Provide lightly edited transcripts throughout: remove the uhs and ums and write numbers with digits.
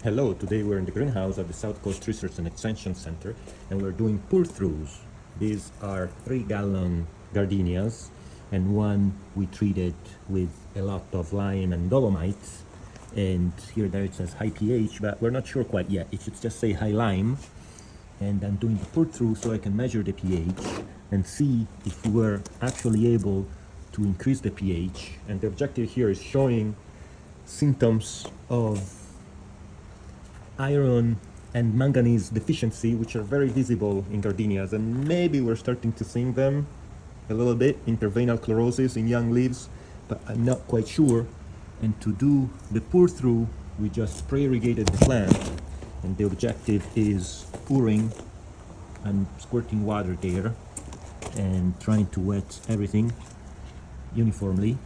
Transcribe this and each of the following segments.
Hello, today we're in the greenhouse at the South Coast Research and Extension Center and we're doing pour-throughs. These are 3-gallon gardenias and one we treated with a lot of lime and dolomite, and here there it says high pH, but we're not sure quite yet. It should just say high lime, and I'm doing the pour-through so I can measure the pH and see if we're actually able to increase the pH. And the objective here is showing symptoms of iron and manganese deficiency, which are very visible in gardenias, and maybe we're starting to see them a little bit, interveinal chlorosis in young leaves, but I'm not quite sure. And to do the pour through, we just spray irrigated the plant, and the objective is pouring and squirting water there and trying to wet everything uniformly.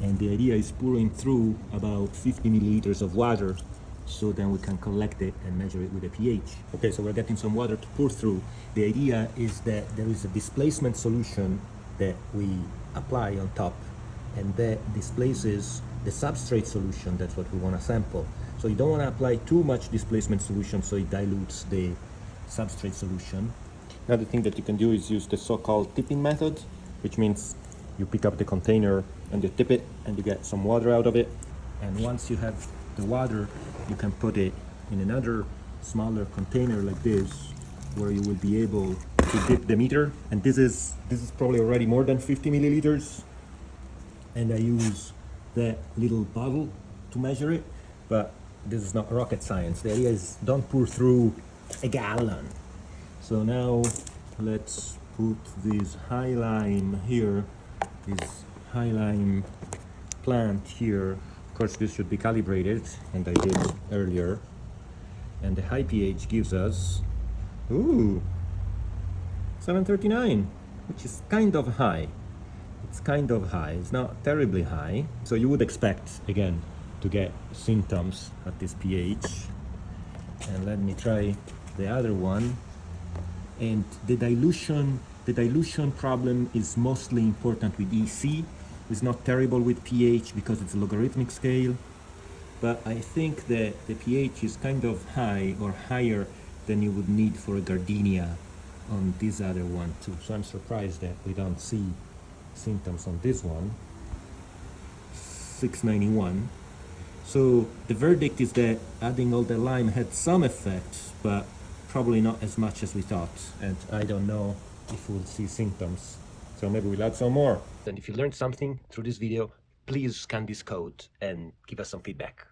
And the idea is pouring through about 50 milliliters of water, so then we can collect it and measure it with a pH. Okay, so we're getting some water to pour through. The idea is that there is a displacement solution that we apply on top, and that displaces the substrate solution. That's what we want to sample. So you don't want to apply too much displacement solution so it dilutes the substrate solution. Another thing that you can do is use the so-called tipping method, which means you pick up the container and you tip it and you get some water out of it. And once you have the water, you can put it in another smaller container like this, where you will be able to dip the meter. And this is probably already more than 50 milliliters. And I use that little bottle to measure it, but this is not rocket science. The idea is don't pour through a gallon. So now let's put this high lime here, this high lime plant here. Of course, this should be calibrated, and I did earlier. And the high pH gives us, 739, which is kind of high. It's kind of high. It's not terribly high. So you would expect, again, to get symptoms at this pH. And let me try the other one. And the dilution problem is mostly important with EC. It's not terrible with pH because it's a logarithmic scale, but I think that the pH is kind of high, or higher than you would need for a gardenia on this other one too. So I'm surprised that we don't see symptoms on this one. 691. So the verdict is that adding all the lime had some effect, but probably not as much as we thought, and I don't know if we'll see symptoms. So maybe we'll add some more. And if you learned something through this video, please scan this code and give us some feedback.